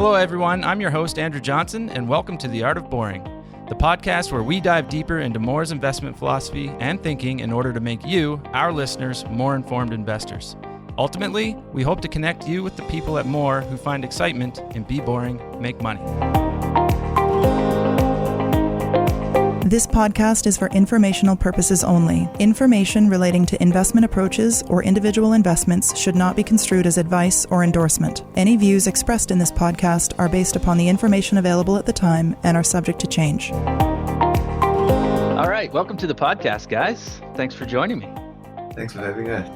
Hello, everyone. I'm your host, Andrew Johnson, and welcome to The Art of Boring, the podcast where we dive deeper into Moore's investment philosophy and thinking in order to make you, our listeners, more informed investors. Ultimately, we hope to connect you with the people at Moore who find excitement in be boring, make money. This podcast is for informational purposes only. Information relating to investment approaches or individual investments should not be construed as advice or endorsement. Any views expressed in this podcast are based upon the information available at the time and are subject to change. All right, welcome to the podcast, guys. Thanks for joining me. Thanks for having us.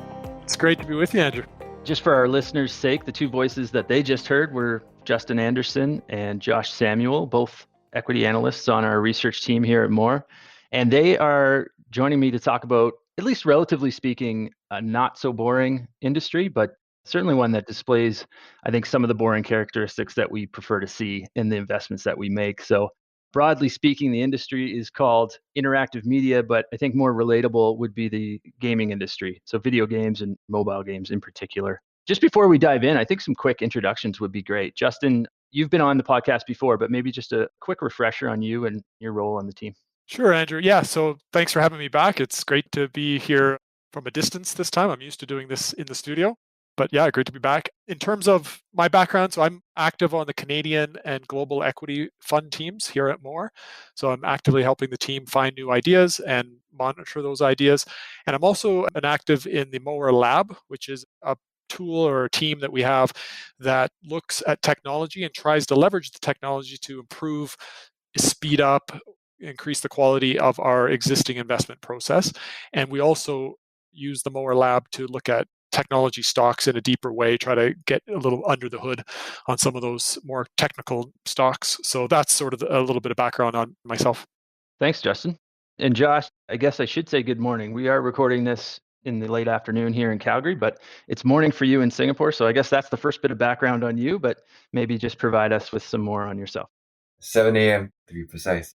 It's great to be with you, Andrew. Just for our listeners' sake, the two voices that they just heard were Justin Anderson and Josh Samuel, both equity analysts on our research team here at Moore. And they are joining me to talk about, at least relatively speaking, a not so boring industry, but certainly one that displays, I think, some of the boring characteristics that we prefer to see in the investments that we make. So broadly speaking, the industry is called interactive media, but I think more relatable would be the gaming industry. So video games and mobile games in particular. Just before we dive in, I think some quick introductions would be great. Justin, you've been on the podcast before, but maybe just a quick refresher on you and your role on the team. Sure, Andrew. Yeah, so thanks for having me back. It's great to be here from a distance this time. I'm used to doing this in the studio, but yeah, great to be back. In terms of my background, so I'm active on the Canadian and global equity fund teams here at Moore. So I'm actively helping the team find new ideas and monitor those ideas. And I'm also an active in the Moore Lab, which is a tool or a team that we have that looks at technology and tries to leverage the technology to improve, speed up, increase the quality of our existing investment process. And we also use the Moore Lab to look at technology stocks in a deeper way, try to get a little under the hood on some of those more technical stocks. So that's sort of a little bit of background on myself. Thanks, Justin. And Josh, I guess I should say good morning. We are recording this in the late afternoon here in Calgary, but it's morning for you in Singapore. So I guess that's the first bit of background on you, but maybe just provide us with some more on yourself. 7 a.m. to be precise.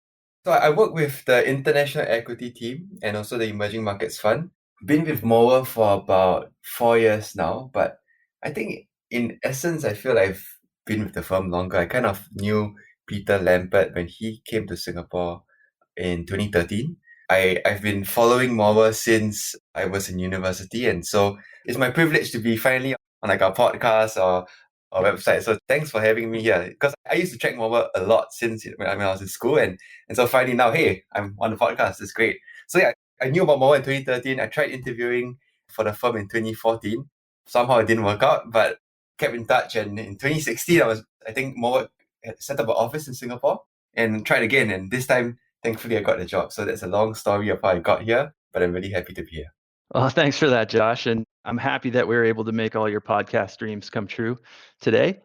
So I work with the International Equity team and also the Emerging Markets Fund. Been with Moore for about 4 years now, but I think in essence, I feel I've been with the firm longer. I kind of knew Peter Lampert when he came to Singapore in 2013. I've been following Moore since I was in university, and so it's my privilege to be finally on like our podcast or website. So thanks for having me here, because I used to track Moore a lot since when I was in school, and so finally now, hey, I'm on the podcast. It's great. So yeah, I knew about Moore in 2013. I tried interviewing for the firm in 2014. Somehow it didn't work out, but kept in touch. And in 2016, I think Moore had set up an office in Singapore and tried again. And this time, thankfully, I got the job. So that's a long story of how I got here, but I'm really happy to be here. Well, thanks for that, Josh. And I'm happy that we were able to make all your podcast dreams come true today.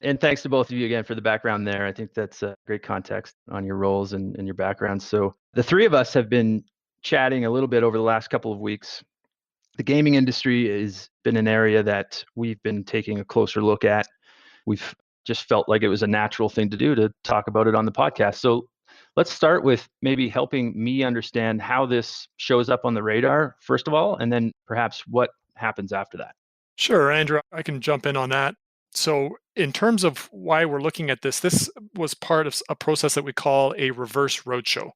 And thanks to both of you again for the background there. I think that's a great context on your roles and your backgrounds. So the three of us have been chatting a little bit over the last couple of weeks. The gaming industry has been an area that we've been taking a closer look at. We've just felt like it was a natural thing to do to talk about it on the podcast. So let's start with maybe helping me understand how this shows up on the radar, first of all, and then perhaps what happens after that. Sure, Andrew, I can jump in on that. So in terms of why we're looking at this was part of a process that we call a reverse roadshow.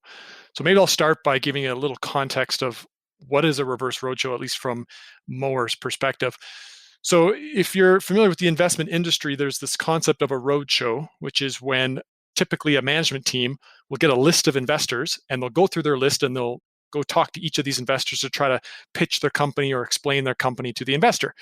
So maybe I'll start by giving you a little context of what is a reverse roadshow, at least from Moore's perspective. So if you're familiar with the investment industry, there's this concept of a roadshow, which is when typically a management team will get a list of investors and they'll go through their list and they'll go talk to each of these investors to try to pitch their company or explain their company to the investor.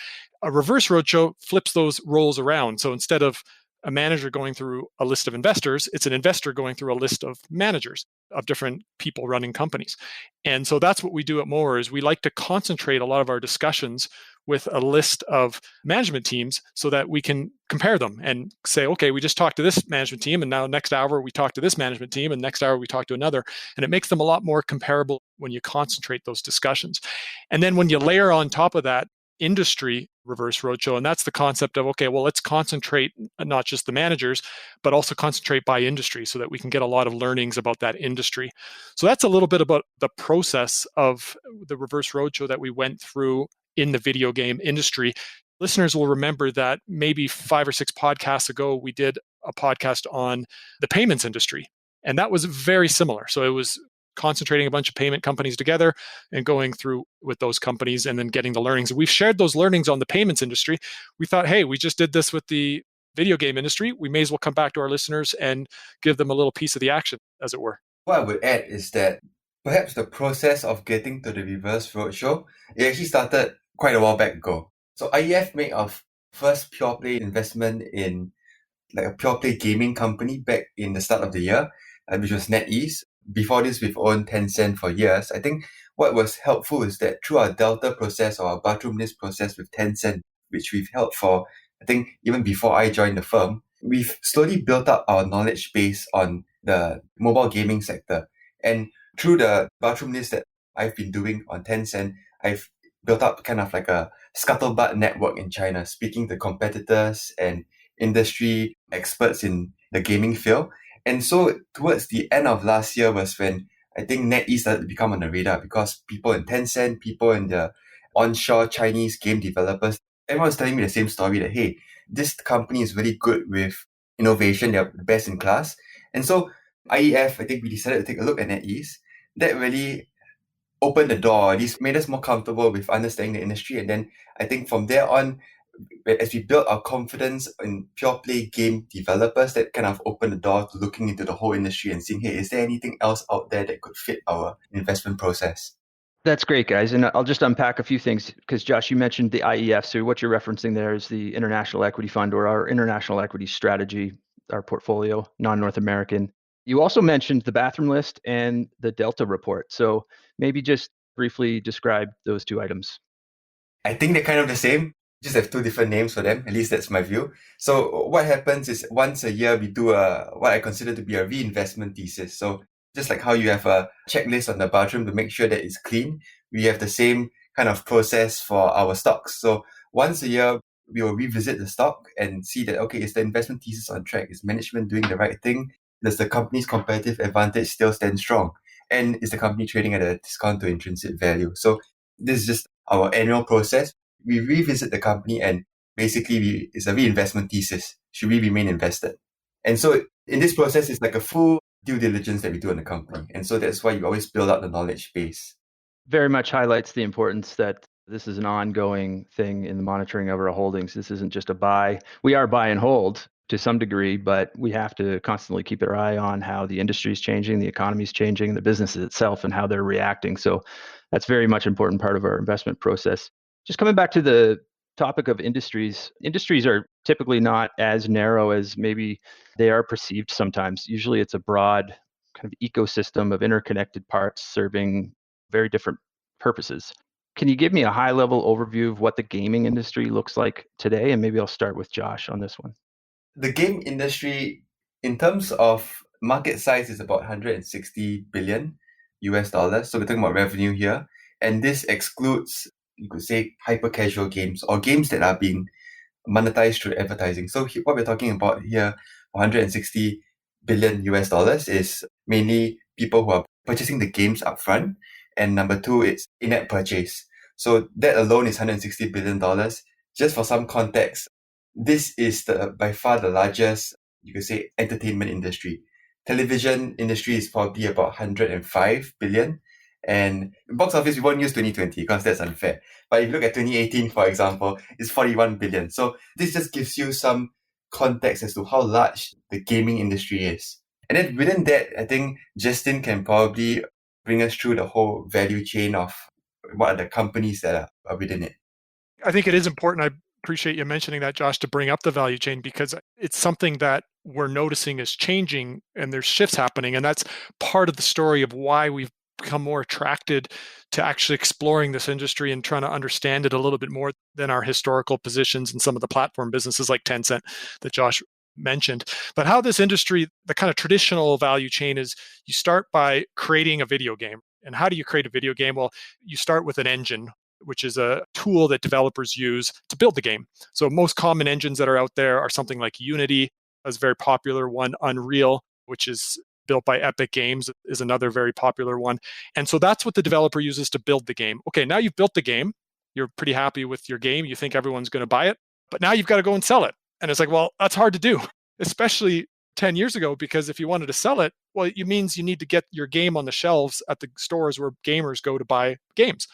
A reverse roadshow flips those roles around. So instead of a manager going through a list of investors, it's an investor going through a list of managers of different people running companies. And so that's what we do at Moore is we like to concentrate a lot of our discussions with a list of management teams so that we can compare them and say, okay, we just talked to this management team and now next hour we talk to this management team and next hour we talk to another. And it makes them a lot more comparable when you concentrate those discussions. And then when you layer on top of that industry reverse roadshow, and that's the concept of, okay, well, let's concentrate not just the managers, but also concentrate by industry so that we can get a lot of learnings about that industry. So that's a little bit about the process of the reverse roadshow that we went through in the video game industry. Listeners will remember that maybe 5 or 6 podcasts ago, we did a podcast on the payments industry. And that was very similar. So it was concentrating a bunch of payment companies together and going through with those companies and then getting the learnings. We've shared those learnings on the payments industry. We thought, hey, we just did this with the video game industry. We may as well come back to our listeners and give them a little piece of the action, as it were. What I would add is that perhaps the process of getting to the reverse roadshow, it actually started quite a while back ago. So IEF made our first pure play investment in like a pure play gaming company back in the start of the year, which was NetEase. Before this, we've owned Tencent for years. I think what was helpful is that through our Delta process or our bathroom list process with Tencent, which we've held for, I think, even before I joined the firm, we've slowly built up our knowledge base on the mobile gaming sector. And through the bathroom list that I've been doing on Tencent, I've built up kind of like a scuttlebutt network in China, speaking to competitors and industry experts in the gaming field. And so towards the end of last year was when I think NetEase started to become on the radar, because people in Tencent, people in the onshore Chinese game developers, everyone was telling me the same story that, hey, this company is really good with innovation, they're the best in class. And so IEF, I think we decided to take a look at NetEase. That really opened the door, at least made us more comfortable with understanding the industry. And then I think from there on, as we built our confidence in pure play game developers, that kind of opened the door to looking into the whole industry and seeing, hey, is there anything else out there that could fit our investment process? That's great, guys. And I'll just unpack a few things because, Josh, you mentioned the IEF. So what you're referencing there is the International Equity Fund, or our international equity strategy, our portfolio, non-North American. You also mentioned the bathroom list and the Delta report. So maybe just briefly describe those two items. I think they're kind of the same, just have two different names for them. At least that's my view. So what happens is once a year, we do what I consider to be a reinvestment thesis. So just like how you have a checklist on the bathroom to make sure that it's clean, we have the same kind of process for our stocks. So once a year, we will revisit the stock and see that, okay, is the investment thesis on track? Is management doing the right thing? Does the company's competitive advantage still stand strong? And is the company trading at a discount to intrinsic value? So this is just our annual process. We revisit the company and basically it's a reinvestment thesis. Should we remain invested? And so in this process, it's like a full due diligence that we do in the company. And so that's why you always build up the knowledge base. Very much highlights the importance that this is an ongoing thing in the monitoring of our holdings. This isn't just a buy. We are buy and hold to some degree, but we have to constantly keep our eye on how the industry is changing, the economy is changing, the businesses itself, and how they're reacting. So that's very much an important part of our investment process. Just coming back to the topic of industries are typically not as narrow as maybe they are perceived sometimes. Usually it's a broad kind of ecosystem of interconnected parts serving very different purposes. Can you give me a high-level overview of what the gaming industry looks like today? And maybe I'll start with Josh on this one. The game industry, in terms of market size, is about 160 billion US dollars. So we're talking about revenue here. And this excludes, you could say, hyper casual games or games that are being monetized through advertising. So what we're talking about here, 160 billion US dollars, is mainly people who are purchasing the games upfront. And number two, it's in-app purchase. So that alone is $160 billion. Just for some context, this is by far the largest, you could say, entertainment industry. Television industry is probably about 105 billion. And box office, we won't use 2020 because that's unfair. But if you look at 2018, for example, it's 41 billion. So this just gives you some context as to how large the gaming industry is. And then within that, I think Justin can probably bring us through the whole value chain of what are the companies that are within it. I think it is important. I appreciate you mentioning that, Josh, to bring up the value chain, because it's something that we're noticing is changing and there's shifts happening. And that's part of the story of why we've become more attracted to actually exploring this industry and trying to understand it a little bit more than our historical positions in some of the platform businesses like Tencent that Josh mentioned. But how this industry, the kind of traditional value chain, is you start by creating a video game. And how do you create a video game? Well, you start with an engine, which is a tool that developers use to build the game. So most common engines that are out there are something like Unity, is a very popular one. Unreal, which is built by Epic Games, is another very popular one. And so that's what the developer uses to build the game. Okay, now you've built the game. You're pretty happy with your game. You think everyone's going to buy it. But now you've got to go and sell it. And it's like, well, that's hard to do. especially 10 years ago, because if you wanted to sell it, well, it means you need to get your game on the shelves at the stores where gamers go to buy games.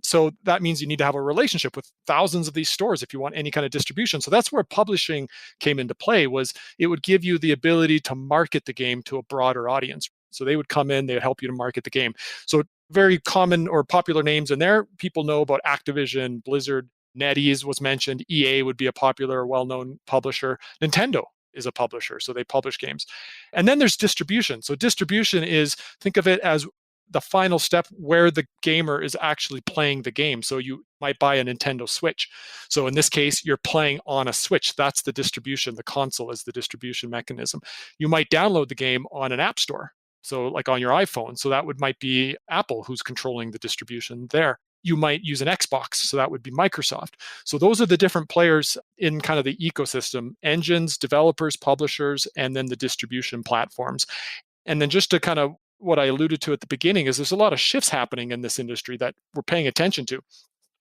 So that means you need to have a relationship with thousands of these stores if you want any kind of distribution. So that's where publishing came into play, was it would give you the ability to market the game to a broader audience. So they would come in, they would help you to market the game. So very common or popular names in there, people know about Activision, Blizzard, NetEase was mentioned, EA would be a popular, well-known publisher, Nintendo is a publisher, so they publish games. And then there's distribution. So distribution is, think of it as the final step where the gamer is actually playing the game. So you might buy a Nintendo Switch. So in this case, you're playing on a Switch. That's the distribution. The console is the distribution mechanism. You might download the game on an app store, so like on your iPhone. So that might be Apple who's controlling the distribution there. You might use an Xbox, so that would be Microsoft. So those are the different players in kind of the ecosystem: engines, developers, publishers, and then the distribution platforms. And then just to kind of what I alluded to at the beginning is there's a lot of shifts happening in this industry that we're paying attention to.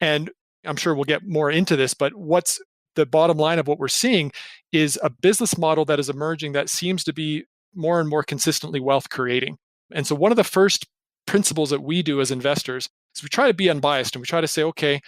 And I'm sure we'll get more into this, but what's the bottom line of what we're seeing is a business model that is emerging that seems to be more and more consistently wealth creating. And so one of the first principles that we do as investors is we try to be unbiased, and we try to say, okay,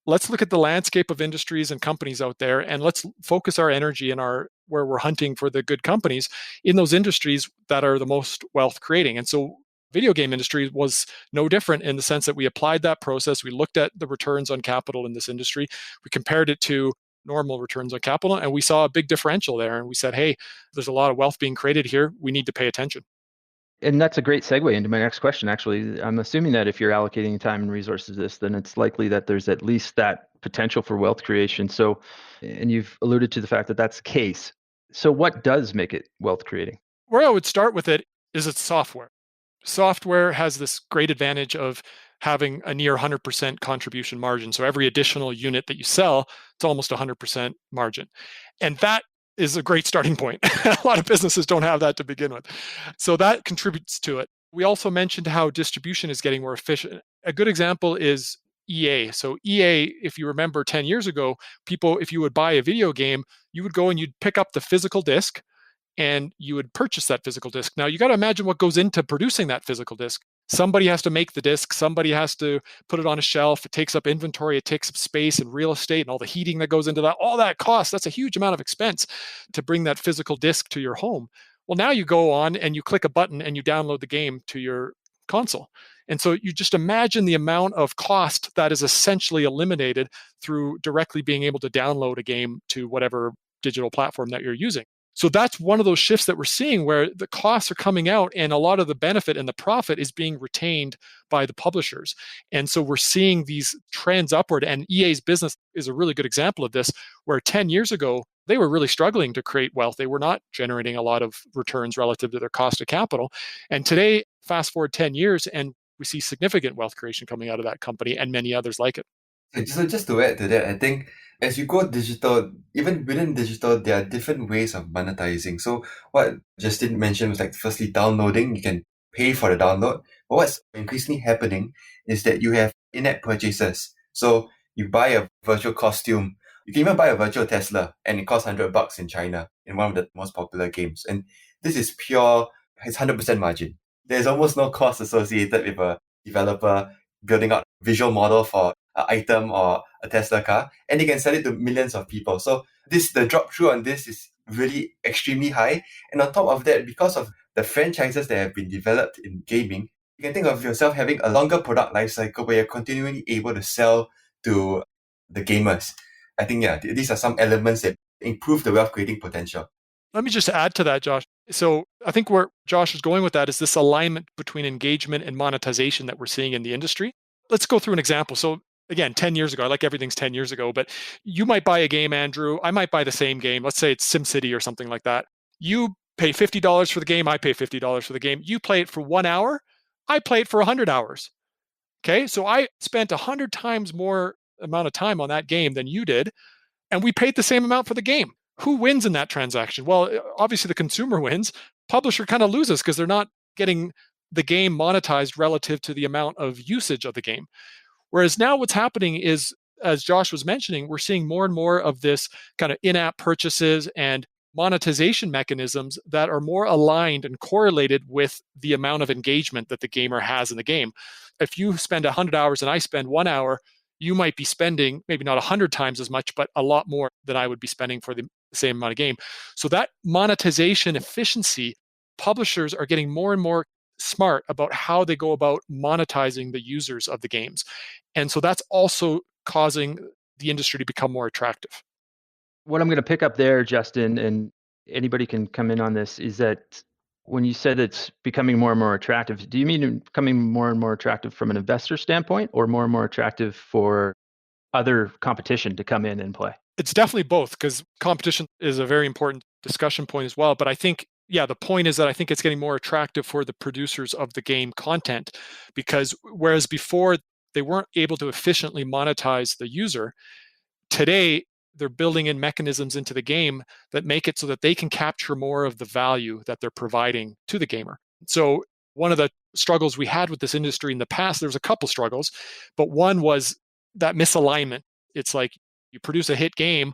let's look at the landscape of industries and companies out there, and let's focus our energy in where we're hunting for the good companies in those industries that are the most wealth creating. And so video game industry was no different in the sense that we applied that process. We looked at the returns on capital in this industry. We compared it to normal returns on capital, and we saw a big differential there. And we said, hey, there's a lot of wealth being created here. We need to pay attention. And that's a great segue into my next question, actually. I'm assuming that if you're allocating time and resources to this, then it's likely that there's at least that potential for wealth creation. So, and you've alluded to the fact that that's the case. So what does make it wealth creating? Where I would start with it is it's software. Software has this great advantage of having a near 100% contribution margin. So every additional unit that you sell, it's almost 100% margin. And that is a great starting point. A lot of businesses don't have that to begin with. So that contributes to it. We also mentioned how distribution is getting more efficient. A good example is EA. So EA, if you remember 10 years ago, people, if you would buy a video game, you would go and you'd pick up the physical disc and you would purchase that physical disc. Now you got to imagine what goes into producing that physical disc. Somebody has to make the disc. Somebody has to put it on a shelf. It takes up inventory. It takes up space and real estate and all the heating that goes into that. All that costs. That's a huge amount of expense to bring that physical disc to your home. Well, now you go on and you click a button and you download the game to your console. And so you just imagine the amount of cost that is essentially eliminated through directly being able to download a game to whatever digital platform that you're using. So that's one of those shifts that we're seeing where the costs are coming out and a lot of the benefit and the profit is being retained by the publishers. And so we're seeing these trends upward, and EA's business is a really good example of this, where 10 years ago, they were really struggling to create wealth. They were not generating a lot of returns relative to their cost of capital. And today, fast forward 10 years, and we see significant wealth creation coming out of that company and many others like it. So just to add to that, I think as you go digital, even within digital, there are different ways of monetizing. So what Justin mentioned was like, firstly, downloading. You can pay for the download. But what's increasingly happening is that you have in-app purchases. So you buy a virtual costume. You can even buy a virtual Tesla, and it costs $100 in China in one of the most popular games. And this is pure, it's 100% margin. There's almost no cost associated with a developer building out a visual model for an item or a Tesla car, and they can sell it to millions of people. So the drop through on this is really extremely high. And on top of that, because of the franchises that have been developed in gaming, you can think of yourself having a longer product life cycle where you're continually able to sell to the gamers. I think, these are some elements that improve the wealth creating potential. Let me just add to that, Josh. So I think where Josh is going with that is this alignment between engagement and monetization that we're seeing in the industry. Let's go through an example. So again, 10 years ago, I like everything's 10 years ago, but you might buy a game, Andrew. I might buy the same game. Let's say it's SimCity or something like that. You pay $50 for the game. I pay $50 for the game. You play it for 1 hour. I play it for 100 hours. Okay. So I spent 100 times more amount of time on that game than you did. And we paid the same amount for the game. Who wins in that transaction? Well, obviously the consumer wins. Publisher kind of loses because they're not getting the game monetized relative to the amount of usage of the game. Whereas now what's happening is, as Josh was mentioning, we're seeing more and more of this kind of in-app purchases and monetization mechanisms that are more aligned and correlated with the amount of engagement that the gamer has in the game. If you spend 100 hours and I spend 1 hour, you might be spending maybe not 100 times as much, but a lot more than I would be spending for the same amount of game. So that monetization efficiency, publishers are getting more and more smart about how they go about monetizing the users of the games. And so that's also causing the industry to become more attractive. What I'm going to pick up there, Justin, and anybody can come in on this, is that when you said it's becoming more and more attractive, do you mean becoming more and more attractive from an investor standpoint or more and more attractive for other competition to come in and play? It's definitely both, because competition is a very important discussion point as well. But I think, yeah, the point is that I think it's getting more attractive for the producers of the game content, because whereas before they weren't able to efficiently monetize the user, today they're building in mechanisms into the game that make it so that they can capture more of the value that they're providing to the gamer. So one of the struggles we had with this industry in the past, there was a couple struggles, but one was that misalignment. It's like you produce a hit game,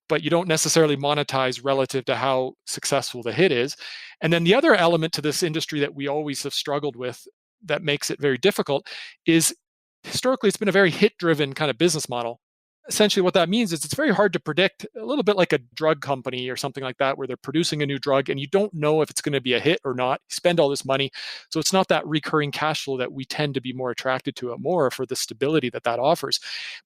but you don't necessarily monetize relative to how successful the hit is. And then the other element to this industry that we always have struggled with that makes it very difficult is historically it's been a very hit-driven kind of business model. Essentially what that means is it's very hard to predict, a little bit like a drug company or something like that, where they're producing a new drug and you don't know if it's going to be a hit or not. You spend all this money. So it's not that recurring cash flow that we tend to be more attracted to it more for the stability that offers.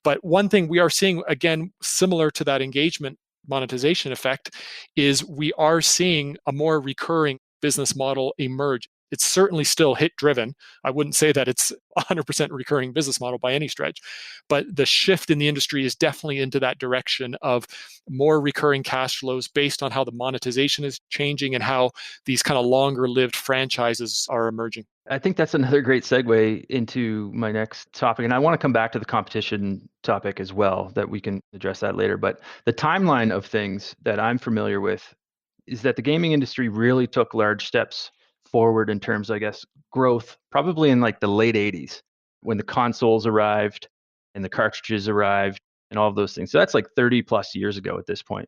But one thing we are seeing, again, similar to that engagement monetization effect, is we are seeing a more recurring business model emerge. It's certainly still hit driven. I wouldn't say that it's 100% recurring business model by any stretch, but the shift in the industry is definitely into that direction of more recurring cash flows based on how the monetization is changing and how these kind of longer lived franchises are emerging. I think that's another great segue into my next topic. And I want to come back to the competition topic as well, that we can address that later. But the timeline of things that I'm familiar with is that the gaming industry really took large steps forward in terms, I guess, growth, probably in like the late 80s when the consoles arrived and the cartridges arrived and all of those things. So that's like 30 plus years ago at this point.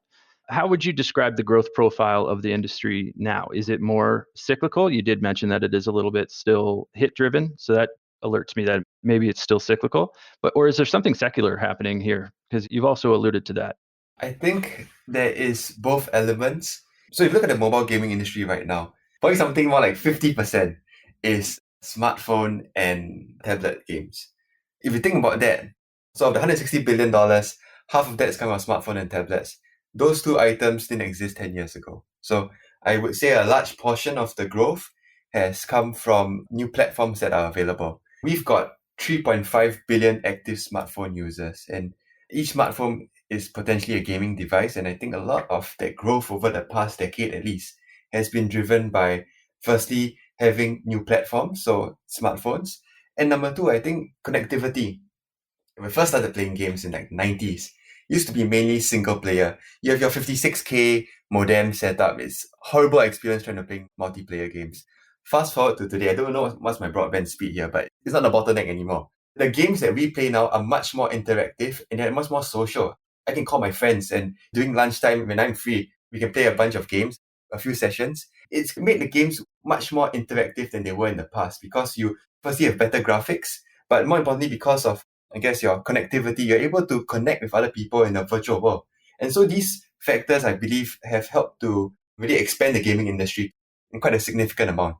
How would you describe the growth profile of the industry now? Is it more cyclical? You did mention that it is a little bit still hit driven. So that alerts me that maybe it's still cyclical, or is there something secular happening here? Because you've also alluded to that. I think there is both elements. So if you look at the mobile gaming industry right now, probably something more like 50% is smartphone and tablet games. If you think about that, so of the $160 billion, half of that is coming from smartphone and tablets. Those two items didn't exist 10 years ago. So I would say a large portion of the growth has come from new platforms that are available. We've got 3.5 billion active smartphone users, and each smartphone is potentially a gaming device. And I think a lot of that growth over the past decade at least has been driven by, firstly, having new platforms, so smartphones. And number two, I think connectivity. When we first started playing games in like 90s, it used to be mainly single player. You have your 56K modem setup. It's a horrible experience trying to play multiplayer games. Fast forward to today, I don't know what's my broadband speed here, but it's not a bottleneck anymore. The games that we play now are much more interactive and they're much more social. I can call my friends, and during lunchtime when I'm free, we can play a bunch of games, a few sessions. It's made the games much more interactive than they were in the past, because you firstly have better graphics, but more importantly because of, I guess, your connectivity. You're able to connect with other people in a virtual world. And so these factors, I believe, have helped to really expand the gaming industry in quite a significant amount.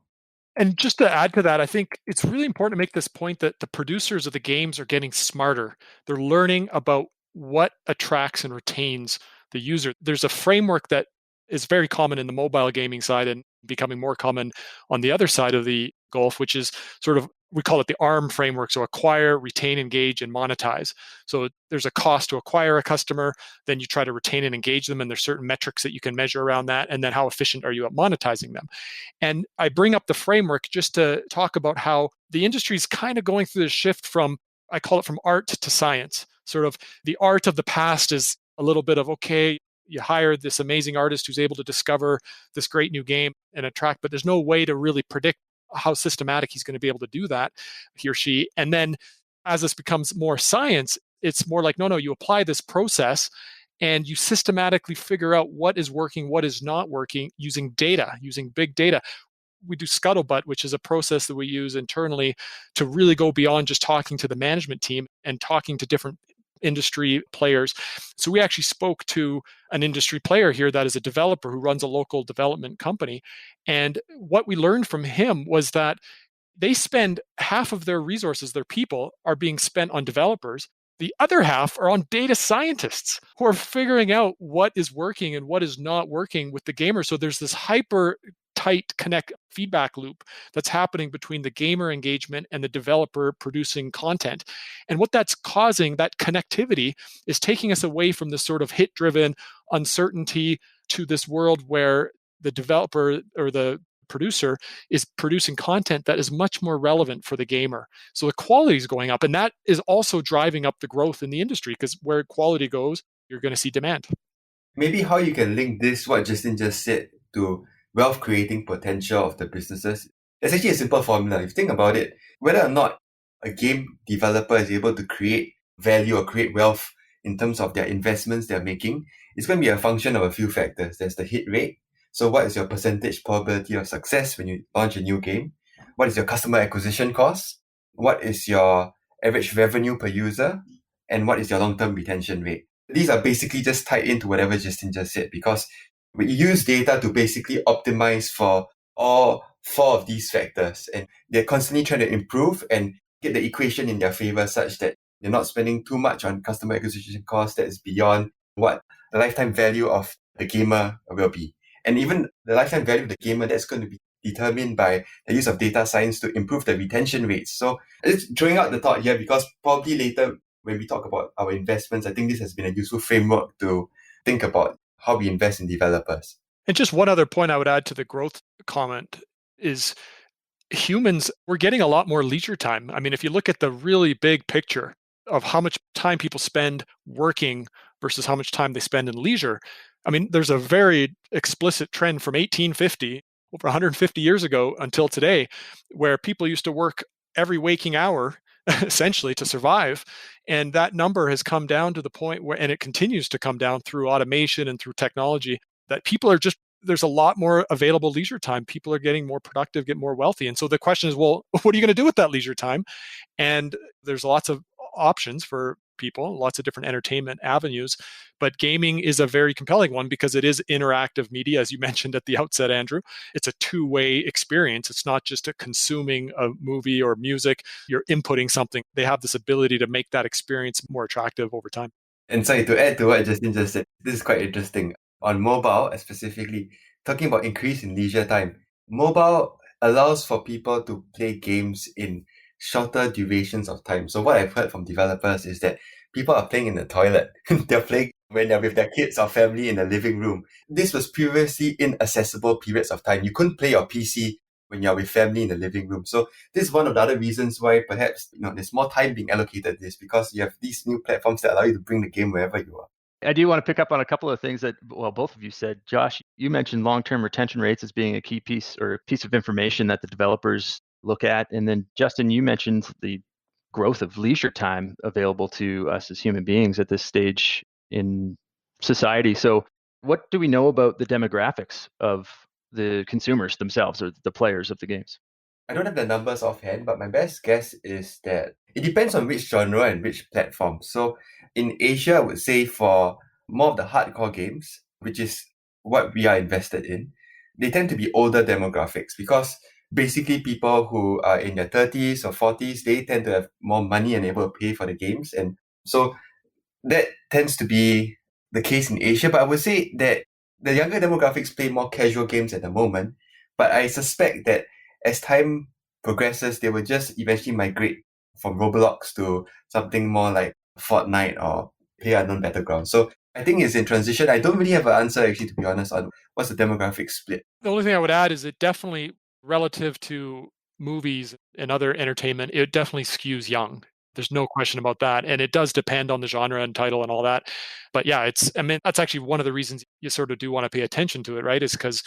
And just to add to that, I think it's really important to make this point that the producers of the games are getting smarter. They're learning about what attracts and retains the user. There's a framework that is very common in the mobile gaming side and becoming more common on the other side of the gulf, which is sort of, we call it the ARM framework. So acquire, retain, engage, and monetize. So there's a cost to acquire a customer, then you try to retain and engage them, and there's certain metrics that you can measure around that, and then how efficient are you at monetizing them. And I bring up the framework just to talk about how the industry is kind of going through this shift from, I call it from art to science. Sort of the art of the past is a little bit of, okay, you hire this amazing artist who's able to discover this great new game and attract, but there's no way to really predict how systematic he's going to be able to do that, he or she. And then as this becomes more science, it's more like, no, you apply this process and you systematically figure out what is working, what is not working using data, using big data. We do Scuttlebutt, which is a process that we use internally to really go beyond just talking to the management team and talking to different industry players. So we actually spoke to an industry player here that is a developer who runs a local development company. And what we learned from him was that they spend half of their resources, their people, are being spent on developers. The other half are on data scientists who are figuring out what is working and what is not working with the gamer. So there's this hyper tight connect feedback loop that's happening between the gamer engagement and the developer producing content. And what that's causing, that connectivity, is taking us away from this sort of hit-driven uncertainty to this world where the developer or the producer is producing content that is much more relevant for the gamer. So the quality is going up, and that is also driving up the growth in the industry, because where quality goes, you're going to see demand. Maybe how you can link this, what Justin just said, to wealth creating potential of the businesses. It's actually a simple formula. If you think about it, whether or not a game developer is able to create value or create wealth in terms of their investments they're making, it's going to be a function of a few factors. There's the hit rate. So what is your percentage probability of success when you launch a new game? What is your customer acquisition cost? What is your average revenue per user? And what is your long-term retention rate? These are basically just tied into whatever Justin just said, because we use data to basically optimize for all four of these factors. And they're constantly trying to improve and get the equation in their favor such that they're not spending too much on customer acquisition cost that is beyond what the lifetime value of the gamer will be. And even the lifetime value of the gamer, that's going to be determined by the use of data science to improve the retention rates. So it's throwing out the thought here, because probably later when we talk about our investments, I think this has been a useful framework to think about how we invest in developers. And just one other point I would add to the growth comment is humans, we're getting a lot more leisure time. I mean, if you look at the really big picture of how much time people spend working versus how much time they spend in leisure, I mean, there's a very explicit trend from 1850, over 150 years ago, until today, where people used to work every waking hour essentially to survive. And that number has come down to the point where, and it continues to come down through automation and through technology, that people are just, there's a lot more available leisure time. People are getting more productive, get more wealthy. And so the question is, well, what are you going to do with that leisure time? And there's lots of options for people, lots of different entertainment avenues, but gaming is a very compelling one because it is interactive media, as you mentioned at the outset, Andrew. It's a two-way experience. It's not just a consuming a movie or music. You're inputting something. They have this ability to make that experience more attractive over time. And sorry, to add to what Justin just said, this is quite interesting. On mobile, specifically, talking about increase in leisure time, mobile allows for people to play games in shorter durations of time. So what I've heard from developers is that people are playing in the toilet. They're playing when they're with their kids or family in the living room. This was previously inaccessible periods of time. You couldn't play your PC when you're with family in the living room. So this is one of the other reasons why perhaps there's more time being allocated to this, because you have these new platforms that allow you to bring the game wherever you are. I do want to pick up on a couple of things that, well, both of you said. Josh, you mentioned long-term retention rates as being a key piece or a piece of information that the developers look at. And then Justin, you mentioned the growth of leisure time available to us as human beings at this stage in society. So what do we know about the demographics of the consumers themselves or the players of the games? I don't have the numbers offhand, but my best guess is that it depends on which genre and which platform. So in Asia, I would say for more of the hardcore games, which is what we are invested in, they tend to be older demographics, because basically people who are in their 30s or 40s, they tend to have more money and able to pay for the games. And so that tends to be the case in Asia. But I would say that the younger demographics play more casual games at the moment. But I suspect that as time progresses, they will just eventually migrate from Roblox to something more like Fortnite or PlayerUnknown Battlegrounds. So I think it's in transition. I don't really have an answer, actually, to be honest, on what's the demographic split. The only thing I would add is it definitely, relative to movies and other entertainment, it definitely skews young. There's no question about that. And it does depend on the genre and title and all that. But yeah, that's actually one of the reasons you sort of do want to pay attention to it, right? Is because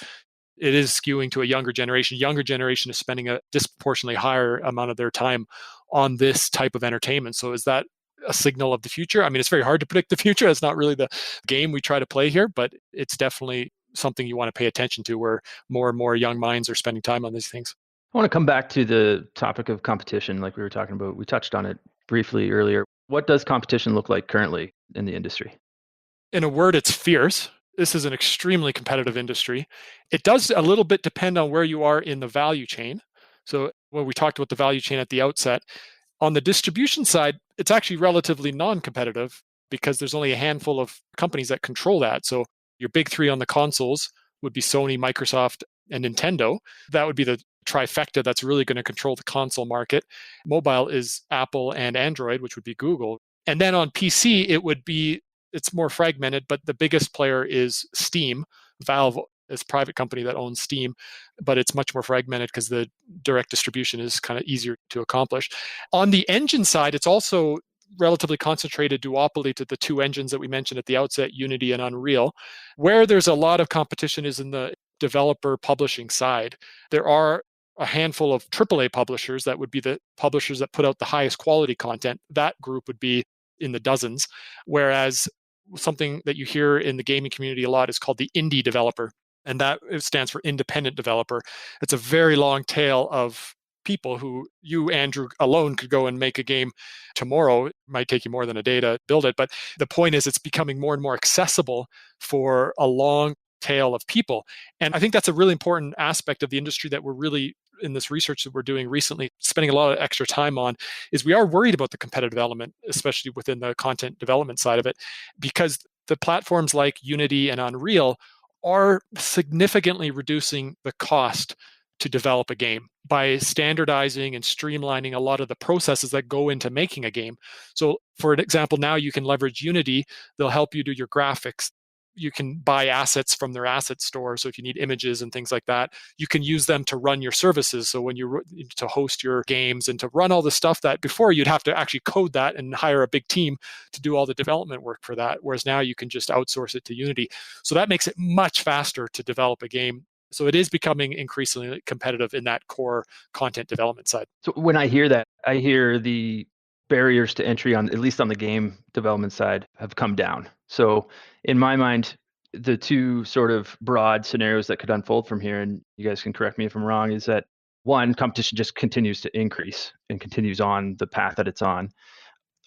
it is skewing to a younger generation. Younger generation is spending a disproportionately higher amount of their time on this type of entertainment. So is that a signal of the future. I mean, it's very hard to predict the future. It's not really the game we try to play here, but it's definitely something you want to pay attention to, where more and more young minds are spending time on these things. I want to come back to the topic of competition, like we were talking about. We touched on it briefly earlier. What does competition look like currently in the industry? In a word, it's fierce. This is an extremely competitive industry. It does a little bit depend on where you are in the value chain. So when we talked about the value chain at the outset, on the distribution side, it's actually relatively non-competitive because there's only a handful of companies that control that. So your big three on the consoles would be Sony, Microsoft, and Nintendo. That would be the trifecta that's really going to control the console market. Mobile is Apple and Android, which would be Google. And then on PC, it's more fragmented, but the biggest player is Steam. Valve is a private company that owns Steam, but it's much more fragmented because the direct distribution is kind of easier to accomplish. On the engine side, it's also relatively concentrated duopoly to the two engines that we mentioned at the outset, Unity and Unreal. Where there's a lot of competition is in the developer publishing side. There are a handful of AAA publishers that would be the publishers that put out the highest quality content. That group would be in the dozens, whereas something that you hear in the gaming community a lot is called the indie developer, and that stands for independent developer. It's a very long tail of people who you, Andrew, alone could go and make a game tomorrow. It might take you more than a day to build it, but the point is it's becoming more and more accessible for a long tail of people. And I think that's a really important aspect of the industry that we're really, in this research that we're doing recently, spending a lot of extra time on, is we are worried about the competitive element, especially within the content development side of it, because the platforms like Unity and Unreal are significantly reducing the cost to develop a game by standardizing and streamlining a lot of the processes that go into making a game. So for an example, now you can leverage Unity. They'll help you do your graphics. You can buy assets from their asset store. So if you need images and things like that, you can use them to run your services. So when you to host your games and to run all the stuff that before you'd have to actually code that and hire a big team to do all the development work for that. Whereas now you can just outsource it to Unity. So that makes it much faster to develop a game. So it is becoming increasingly competitive in that core content development side. So when I hear that, I hear the barriers to entry on, at least on the game development side, have come down. So in my mind, the two sort of broad scenarios that could unfold from here, and you guys can correct me if I'm wrong, is that one, competition just continues to increase and continues on the path that it's on,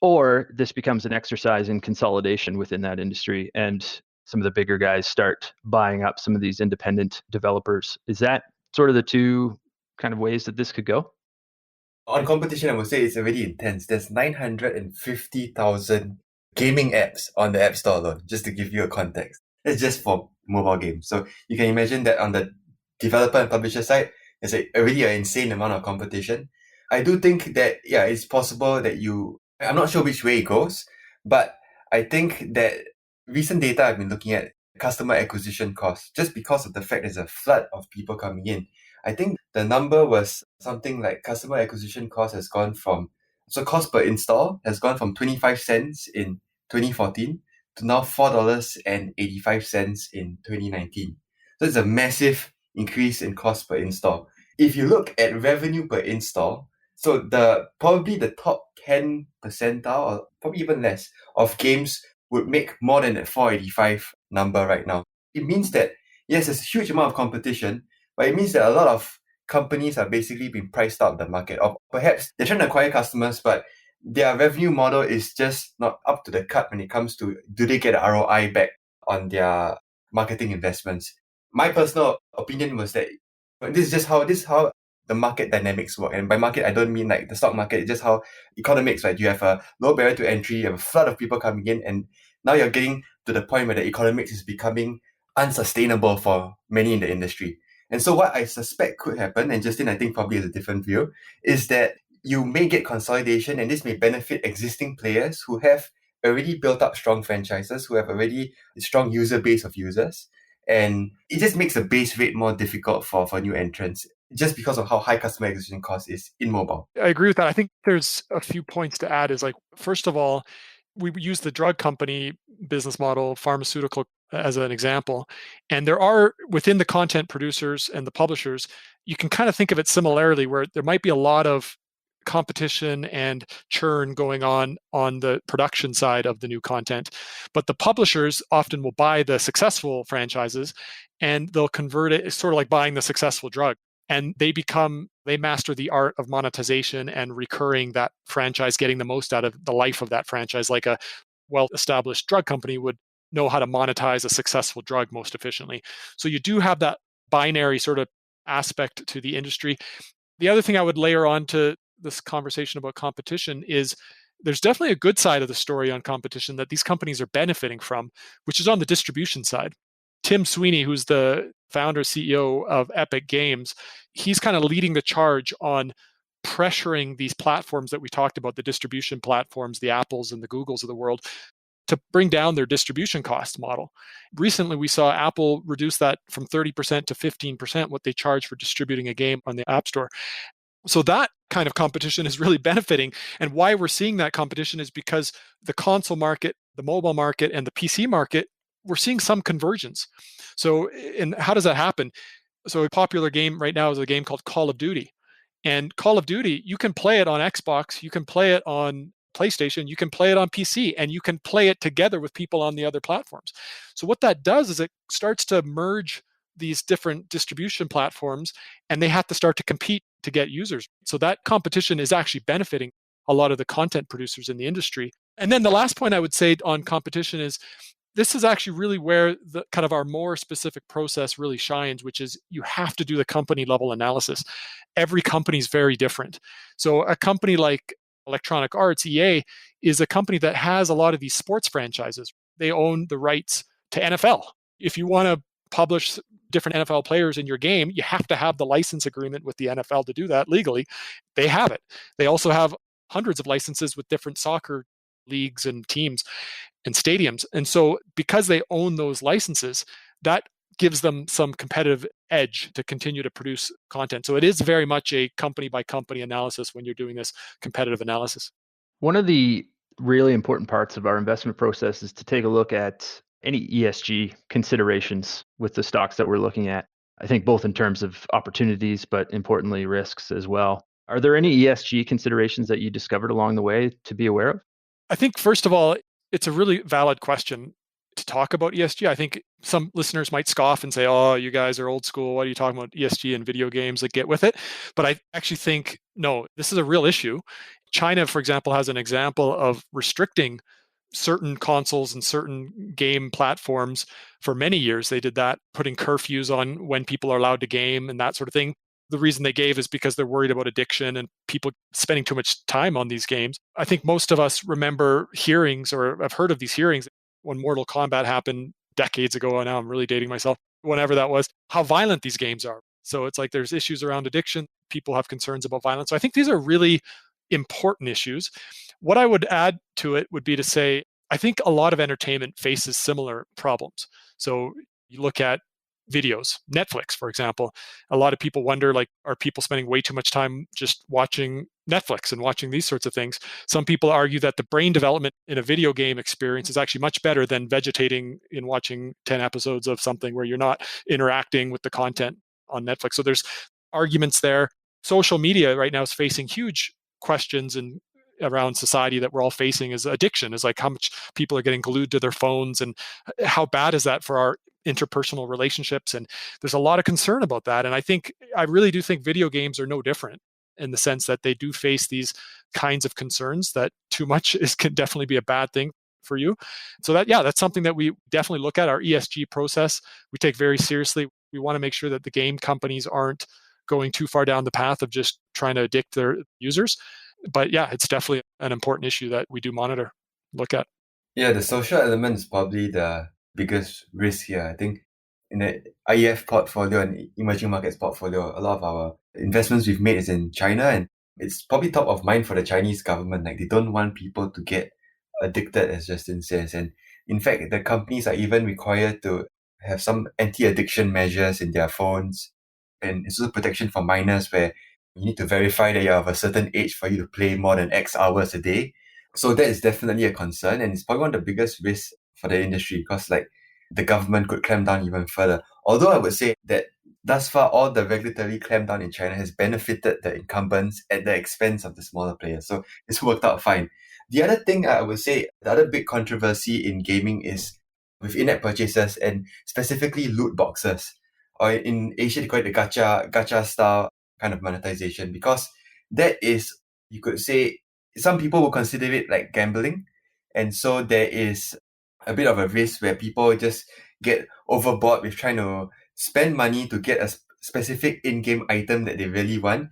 or this becomes an exercise in consolidation within that industry and some of the bigger guys start buying up some of these independent developers. Is that sort of the two kind of ways that this could go? On competition, I would say it's already intense. There's 950,000 gaming apps on the App Store alone, just to give you a context. That's just for mobile games. So you can imagine that on the developer and publisher side, there's already an insane amount of competition. I do think that, yeah, it's possible that I'm not sure which way it goes, but I think that recent data I've been looking at, customer acquisition costs, just because of the fact there's a flood of people coming in. I think the number was something like customer acquisition cost has gone from, so cost per install has gone from 25 cents in 2014 to now $4.85 in 2019. So it's a massive increase in cost per install. If you look at revenue per install, so probably the top 10 percentile, or probably even less, of games would make more than that 485 number right now. It means that, yes, there's a huge amount of competition, but it means that a lot of companies are basically being priced out of the market. Or perhaps they're trying to acquire customers, but their revenue model is just not up to the cut when it comes to, do they get ROI back on their marketing investments? My personal opinion was that this is how the market dynamics work. And by market, I don't mean like the stock market. It's just how economics, right? You have a low barrier to entry, you have a flood of people coming in, and now you're getting to the point where the economics is becoming unsustainable for many in the industry. And so what I suspect could happen, and Justin, I think probably has a different view, is that you may get consolidation, and this may benefit existing players who have already built up strong franchises, who have already a strong user base of users. And it just makes the base rate more difficult for new entrants, just because of how high customer acquisition cost is in mobile. I agree with that. I think there's a few points to add. Is like, first of all, we use the drug company business model, pharmaceutical, as an example. And there are, within the content producers and the publishers, you can kind of think of it similarly, where there might be a lot of competition and churn going on the production side of the new content. But the publishers often will buy the successful franchises and they'll convert it. It's sort of like buying the successful drug. And they master the art of monetization and recurring that franchise, getting the most out of the life of that franchise, like a well-established drug company would know how to monetize a successful drug most efficiently. So you do have that binary sort of aspect to the industry. The other thing I would layer on to this conversation about competition is there's definitely a good side of the story on competition that these companies are benefiting from, which is on the distribution side. Tim Sweeney, who's the founder, CEO of Epic Games, he's kind of leading the charge on pressuring these platforms that we talked about, the distribution platforms, the Apples and the Googles of the world, to bring down their distribution cost model. Recently, we saw Apple reduce that from 30% to 15%, what they charge for distributing a game on the App Store. So that kind of competition is really benefiting. And why we're seeing that competition is because the console market, the mobile market, and the PC market, we're seeing some convergence. So, and how does that happen? So a popular game right now is a game called Call of Duty. And Call of Duty, you can play it on Xbox, you can play it on PlayStation, you can play it on PC, and you can play it together with people on the other platforms. So what that does is it starts to merge these different distribution platforms, and they have to start to compete to get users. So that competition is actually benefiting a lot of the content producers in the industry. And then the last point I would say on competition is this is actually really where the kind of our more specific process really shines, which is you have to do the company level analysis. Every company is very different. So a company like Electronic Arts, EA, is a company that has a lot of these sports franchises. They own the rights to NFL. If you want to publish different NFL players in your game, you have to have the license agreement with the NFL to do that legally. They have it. They also have hundreds of licenses with different soccer leagues and teams and stadiums. And so because they own those licenses, that gives them some competitive edge to continue to produce content. So it is very much a company by company analysis when you're doing this competitive analysis. One of the really important parts of our investment process is to take a look at any ESG considerations with the stocks that we're looking at. I think both in terms of opportunities, but importantly, risks as well. Are there any ESG considerations that you discovered along the way to be aware of? I think, first of all, it's a really valid question to talk about ESG. I think some listeners might scoff and say, oh, you guys are old school. What are you talking about ESG and video games? Like, get with it. But I actually think, no, this is a real issue. China, for example, has an example of restricting certain consoles and certain game platforms for many years. They did that, putting curfews on when people are allowed to game and that sort of thing. The reason they gave is because they're worried about addiction and people spending too much time on these games. I think most of us remember hearings or have heard of these hearings when Mortal Kombat happened decades ago. And now I'm really dating myself, whenever that was, how violent these games are. So it's like there's issues around addiction. People have concerns about violence. So I think these are really important issues. What I would add to it would be to say, I think a lot of entertainment faces similar problems. So you look at videos, Netflix, for example. A lot of people wonder, like, are people spending way too much time just watching Netflix and watching these sorts of things? Some people argue that the brain development in a video game experience is actually much better than vegetating in watching 10 episodes of something where you're not interacting with the content on Netflix. So there's arguments there. Social media right now is facing huge questions and around society that we're all facing is addiction, is like how much people are getting glued to their phones and how bad is that for our interpersonal relationships. And there's a lot of concern about that. And I really do think video games are no different in the sense that they do face these kinds of concerns that too much can definitely be a bad thing for you. So that's something that we definitely look at. Our ESG process, we take very seriously. We want to make sure that the game companies aren't going too far down the path of just trying to addict their users. But yeah, it's definitely an important issue that we do monitor, look at. Yeah, the social element is probably the biggest risk here. I think in the IEF portfolio and emerging markets portfolio, a lot of our investments we've made is in China, and it's probably top of mind for the Chinese government. Like, they don't want people to get addicted, as Justin says. And in fact, the companies are even required to have some anti-addiction measures in their phones. And it's also protection for minors, where you need to verify that you're of a certain age for you to play more than X hours a day. So that is definitely a concern, and it's probably one of the biggest risks for the industry, because like the government could clamp down even further. Although I would say that thus far, all the regulatory clampdown in China has benefited the incumbents at the expense of the smaller players. So it's worked out fine. The other thing I would say, the other big controversy in gaming is with in-app purchases and specifically loot boxes. Or in Asia, they call it the gacha style kind of monetization, because that is, you could say, some people will consider it like gambling. And so there is a bit of a risk where people just get overboard with trying to spend money to get a specific in-game item that they really want.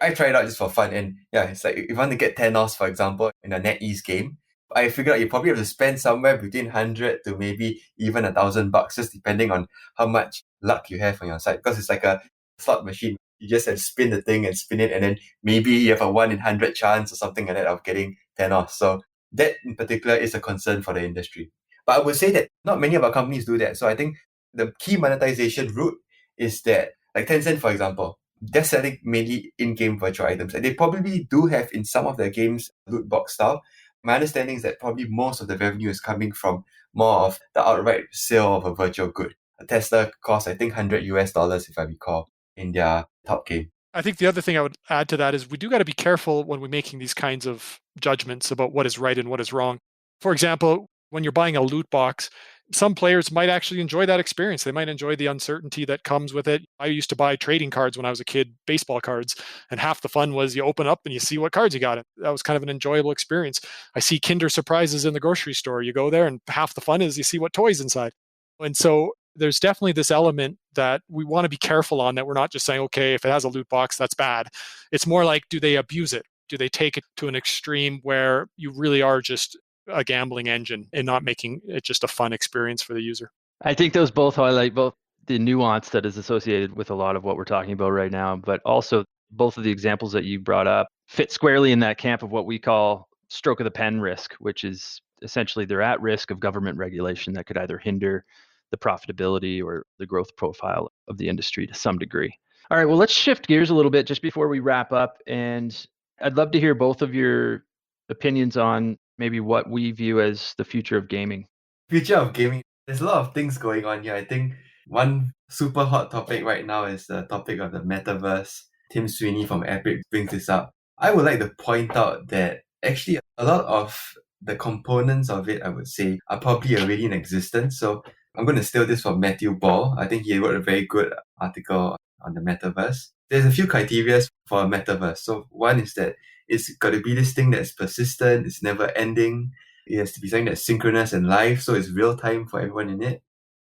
I tried it out just for fun, and yeah, it's like if you want to get Thanos, for example, in a NetEase game, I figured out you probably have to spend somewhere between 100 to maybe even $1,000, just depending on how much luck you have on your side. Because it's like a slot machine. You just have to spin the thing and spin it, and then maybe you have a 1 in 100 chance or something like that of getting Thanos. So that in particular is a concern for the industry. But I would say that not many of our companies do that. So I think the key monetization route is that, like Tencent, for example, they're selling mainly in-game virtual items. And they probably do have in some of their games loot box style. My understanding is that probably most of the revenue is coming from more of the outright sale of a virtual good. A Tesla costs, I think, $100 if I recall, in their top game. I think the other thing I would add to that is we do got to be careful when we're making these kinds of judgments about what is right and what is wrong. For example, when you're buying a loot box, some players might actually enjoy that experience. They might enjoy the uncertainty that comes with it. I used to buy trading cards when I was a kid, baseball cards, and half the fun was you open up and you see what cards you got. That was kind of an enjoyable experience. I see Kinder Surprises in the grocery store. You go there and half the fun is you see what toys inside. And so there's definitely this element that we want to be careful on, that we're not just saying, okay, if it has a loot box, that's bad. It's more like, do they abuse it? Do they take it to an extreme where you really are just a gambling engine and not making it just a fun experience for the user? I think those both highlight both the nuance that is associated with a lot of what we're talking about right now, but also both of the examples that you brought up fit squarely in that camp of what we call stroke of the pen risk, which is essentially they're at risk of government regulation that could either hinder the profitability or the growth profile of the industry to some degree. All right, well, let's shift gears a little bit just before we wrap up. And I'd love to hear both of your opinions on maybe what we view as the future of gaming. Future of gaming, there's a lot of things going on here. I think one super hot topic right now is the topic of the Metaverse. Tim Sweeney from Epic brings this up. I would like to point out that actually a lot of the components of it, I would say, are probably already in existence. So I'm going to steal this from Matthew Ball. I think he wrote a very good article on the Metaverse. There's a few criteria for a Metaverse. So one is that it's got to be this thing that's persistent, it's never ending. It has to be something that's synchronous and live, so it's real time for everyone in it.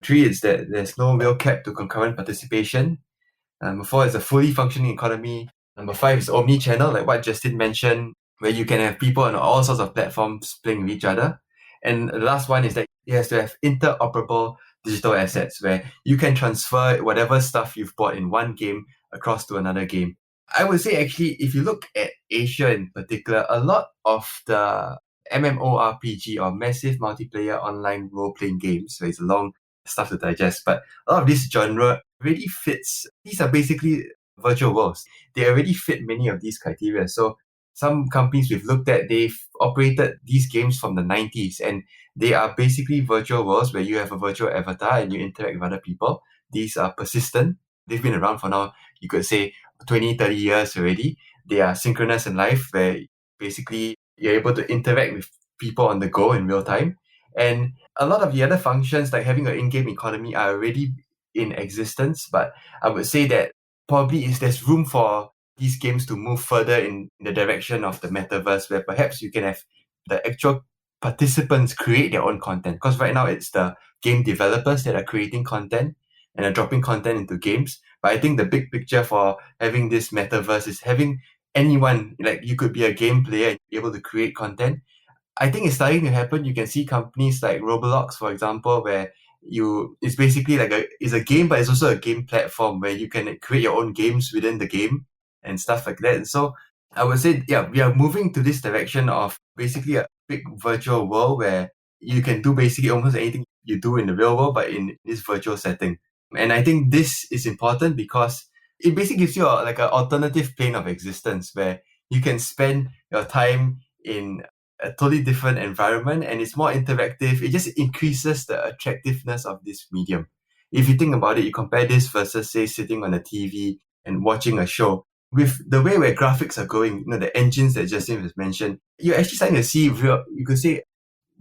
3 is that there's no real cap to concurrent participation. Number 4 is a fully functioning economy. Number 5 is omni-channel, like what Justin mentioned, where you can have people on all sorts of platforms playing with each other. And the last one is that it has to have interoperable digital assets, where you can transfer whatever stuff you've bought in one game across to another game. I would say actually, if you look at Asia in particular, a lot of the MMORPG or massive multiplayer online role-playing games, so it's long stuff to digest, but a lot of this genre really fits. These are basically virtual worlds. They already fit many of these criteria. So some companies we've looked at, they've operated these games from the 90s, and they are basically virtual worlds where you have a virtual avatar and you interact with other people. These are persistent. They've been around for now, you could say, 20, 30 years already. They are synchronous in life, where basically you're able to interact with people on the go in real time. And a lot of the other functions, like having an in-game economy, are already in existence. But I would say that probably there's room for these games to move further in the direction of the metaverse, where perhaps you can have the actual participants create their own content. Because right now it's the game developers that are creating content and are dropping content into games. But I think the big picture for having this metaverse is having anyone, like you could be a game player and be able to create content. I think it's starting to happen. You can see companies like Roblox, for example, where it's basically like it's a game, but it's also a game platform where you can create your own games within the game and stuff like that. And so I would say, yeah, we are moving to this direction of basically a big virtual world where you can do basically almost anything you do in the real world, but in this virtual setting. And I think this is important because it basically gives you like an alternative plane of existence where you can spend your time in a totally different environment and it's more interactive. It just increases the attractiveness of this medium. if you think about it, you compare this versus, say, sitting on a TV and watching a show. With the way where graphics are going, the engines that Justin has mentioned, you're actually starting to see you could say,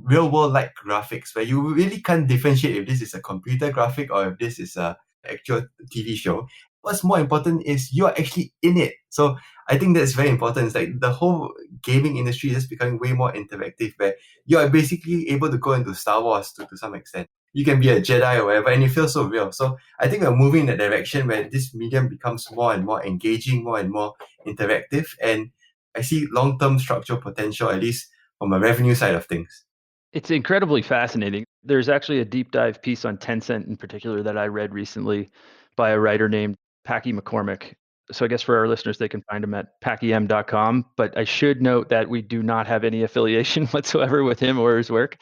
real world like graphics where you really can't differentiate if this is a computer graphic or if this is a actual TV show. What's more important is you're actually in it. So I think that's very important. It's like the whole gaming industry is becoming way more interactive, where you are basically able to go into Star Wars to some extent. You can be a Jedi or whatever, and it feels so real. So I think we're moving in that direction where this medium becomes more and more engaging, more and more interactive. And I see long-term structural potential, at least from a revenue side of things. It's incredibly fascinating. There's actually a deep dive piece on Tencent in particular that I read recently by a writer named Packy McCormick. So I guess for our listeners, they can find him at packym.com. But I should note that we do not have any affiliation whatsoever with him or his work.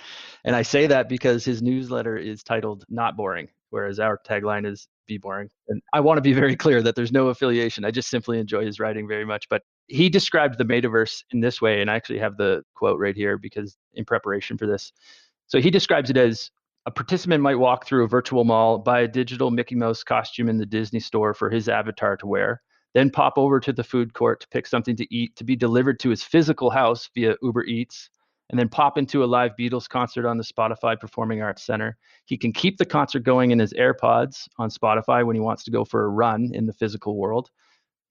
And I say that because his newsletter is titled Not Boring, whereas our tagline is Be Boring. And I want to be very clear that there's no affiliation. I just simply enjoy his writing very much. But he described the metaverse in this way, and I actually have the quote right here because in preparation for this. So he describes it as a participant might walk through a virtual mall, buy a digital Mickey Mouse costume in the Disney store for his avatar to wear, then pop over to the food court to pick something to eat to be delivered to his physical house via Uber Eats, and then pop into a live Beatles concert on the Spotify Performing Arts Center. He can keep the concert going in his AirPods on Spotify when he wants to go for a run in the physical world.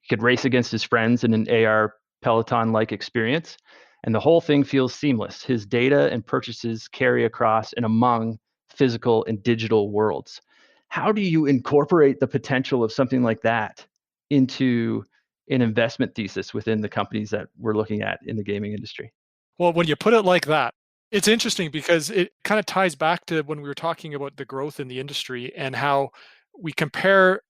He could race against his friends in an AR Peloton-like experience, and the whole thing feels seamless. His data and purchases carry across and among physical and digital worlds. How do you incorporate the potential of something like that into an investment thesis within the companies that we're looking at in the gaming industry? Well, when you put it like that, it's interesting because it kind of ties back to when we were talking about the growth in the industry and how we compare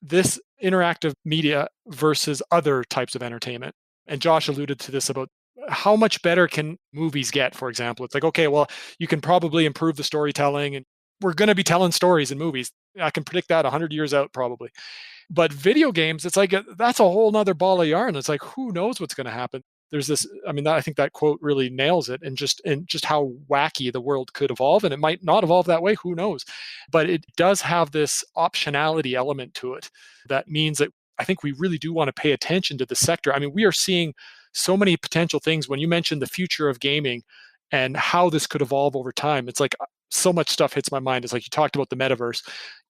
this interactive media versus other types of entertainment. And Josh alluded to this about how much better can movies get, for example. It's like, okay, well, you can probably improve the storytelling, and we're going to be telling stories in movies. I can predict that 100 years out probably. But video games, it's like, that's a whole nother ball of yarn. It's like, who knows what's going to happen? There's this, I mean, I think that quote really nails it, and just how wacky the world could evolve, and it might not evolve that way, who knows? But it does have this optionality element to it that means that I think we really do want to pay attention to the sector. I mean, we are seeing so many potential things. When you mentioned the future of gaming and how this could evolve over time, it's like so much stuff hits my mind. It's like you talked about the metaverse.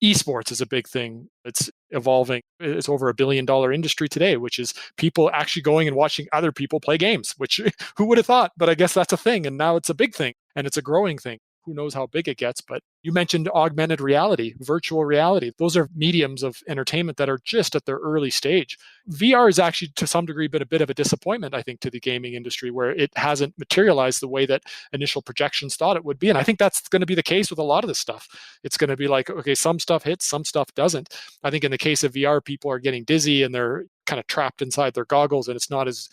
Esports is a big thing. It's evolving. It's over $1 billion industry today, which is people actually going and watching other people play games, which who would have thought? But I guess that's a thing. And now it's a big thing, and it's a growing thing. Who knows how big it gets? But you mentioned augmented reality, virtual reality. Those are mediums of entertainment that are just at their early stage. VR has actually, to some degree, been a bit of a disappointment, I think, to the gaming industry, where it hasn't materialized the way that initial projections thought it would be. And I think that's going to be the case with a lot of this stuff. It's going to be like, okay, some stuff hits, some stuff doesn't. I think in the case of VR, people are getting dizzy and they're kind of trapped inside their goggles, and it's not as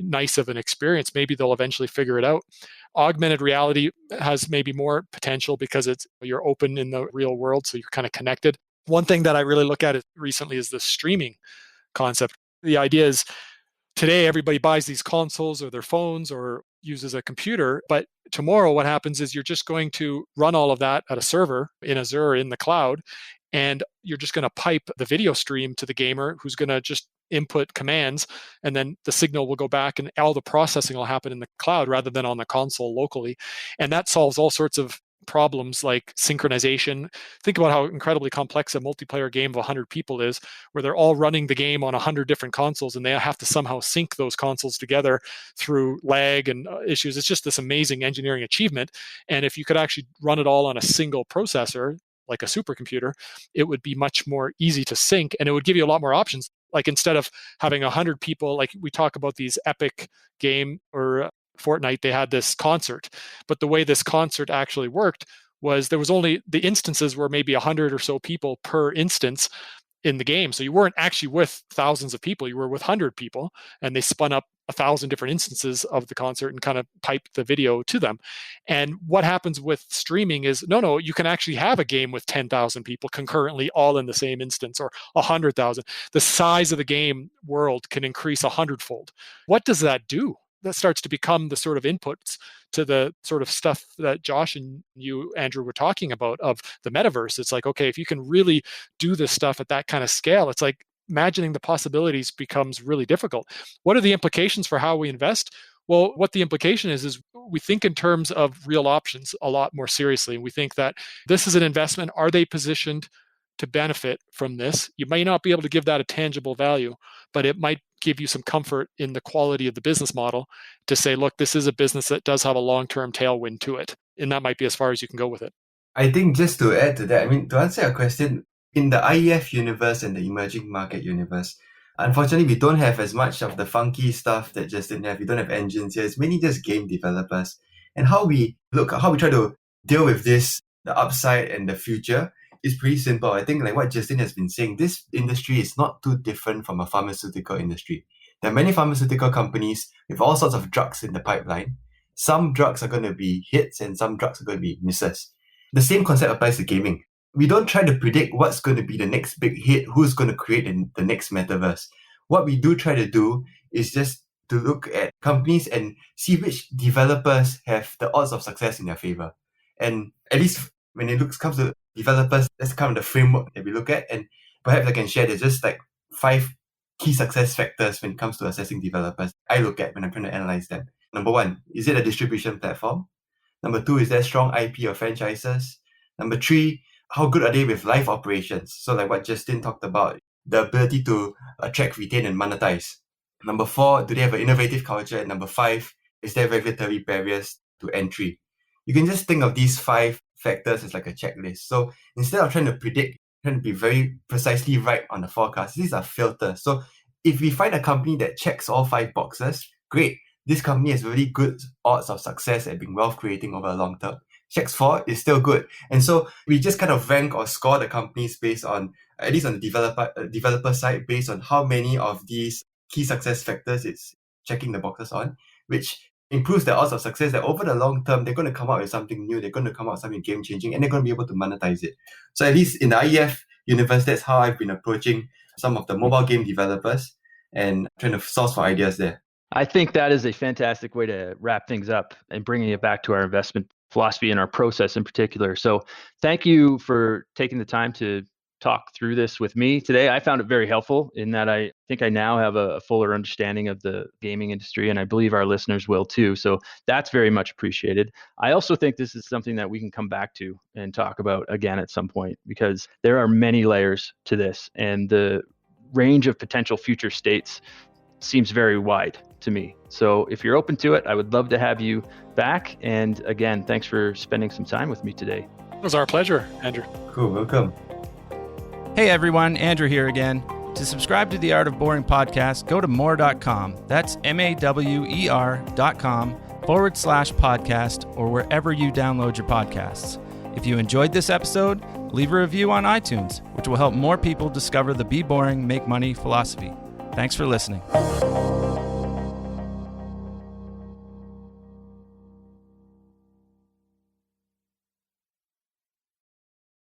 nice of an experience. Maybe they'll eventually figure it out. Augmented reality has maybe more potential because you're open in the real world, so you're kind of connected. One thing that I really look at recently is the streaming concept. The idea is today everybody buys these consoles or their phones or uses a computer, but tomorrow what happens is you're just going to run all of that at a server in Azure in the cloud, and you're just going to pipe the video stream to the gamer who's going to just input commands, and then the signal will go back and all the processing will happen in the cloud rather than on the console locally. And that solves all sorts of problems like synchronization. Think about how incredibly complex a multiplayer game of 100 people is, where they're all running the game on 100 different consoles, and they have to somehow sync those consoles together through lag and issues. It's just this amazing engineering achievement. And if you could actually run it all on a single processor, like a supercomputer, it would be much more easy to sync, and it would give you a lot more options. Like instead of having 100 people, like we talk about these Epic game or Fortnite, they had this concert. But the way this concert actually worked was there was only, the instances were maybe 100 or so people per instance in the game. So you weren't actually with thousands of people, you were with 100 people, and they spun up 1,000 different instances of the concert and kind of piped the video to them. And what happens with streaming is, no, you can actually have a game with 10,000 people concurrently all in the same instance, or 100,000. The size of the game world can increase 100-fold. What does that do? that starts to become the sort of inputs to the sort of stuff that Josh and you, Andrew, were talking about of the metaverse. It's like, okay, if you can really do this stuff at that kind of scale, it's like imagining the possibilities becomes really difficult. What are the implications for how we invest? Well, what the implication is we think in terms of real options a lot more seriously. And we think that this is an investment. Are they positioned to benefit from this? You may not be able to give that a tangible value, but it might give you some comfort in the quality of the business model to say, look, this is a business that does have a long-term tailwind to it. And that might be as far as you can go with it. I think just to add to that, I mean, to answer your question, in the IEF universe and the emerging market universe, unfortunately, we don't have as much of the funky stuff that Justin have. We don't have engines here. It's mainly just game developers. And how we try to deal with this, the upside and the future, is pretty simple. I think like what Justin has been saying, this industry is not too different from a pharmaceutical industry. There are many pharmaceutical companies with all sorts of drugs in the pipeline. Some drugs are going to be hits and some drugs are going to be misses. The same concept applies to gaming. We don't try to predict what's going to be the next big hit, who's going to create the next metaverse. What we do try to do is just to look at companies and see which developers have the odds of success in their favor. And at least when it comes to developers, that's kind of the framework that we look at. And perhaps I can share there's just like 5 key success factors when it comes to assessing developers I look at when I'm trying to analyze them. Number 1, is it a distribution platform? Number 2, is there strong IP or franchises? Number 3, how good are they with live operations? So like what Justin talked about, the ability to attract, retain, and monetize. Number 4, do they have an innovative culture? And number 5, is there regulatory barriers to entry? You can just think of these 5 factors as like a checklist. So instead of trying to predict, trying to be very precisely right on the forecast, these are filters. So if we find a company that checks all 5 boxes, great. This company has really good odds of success at being wealth creating over a long term. Checks 4 is still good. And so we just kind of rank or score the companies based on, at least on the developer side, based on how many of these key success factors it's checking the boxes on, which improves their odds of success that over the long term, they're going to come out with something new, they're going to come out with something game changing, and they're going to be able to monetize it. So at least in the IEF universe, that's how I've been approaching some of the mobile game developers and trying to source for ideas there. I think that is a fantastic way to wrap things up and bringing it back to our investment philosophy and our process in particular. So thank you for taking the time to talk through this with me today. I found it very helpful in that I think I now have a fuller understanding of the gaming industry, and I believe our listeners will too. So that's very much appreciated. I also think this is something that we can come back to and talk about again at some point, because there are many layers to this, and the range of potential future states seems very wide to me. So if you're open to it, I would love to have you back. And again, thanks for spending some time with me today. It was our pleasure, Andrew. Cool, welcome. Hey everyone, Andrew here again. To subscribe to the Art of Boring podcast, go to more.com. That's mawer.com/podcast or wherever you download your podcasts. If you enjoyed this episode, leave a review on iTunes, which will help more people discover the Be Boring, Make Money philosophy. Thanks for listening.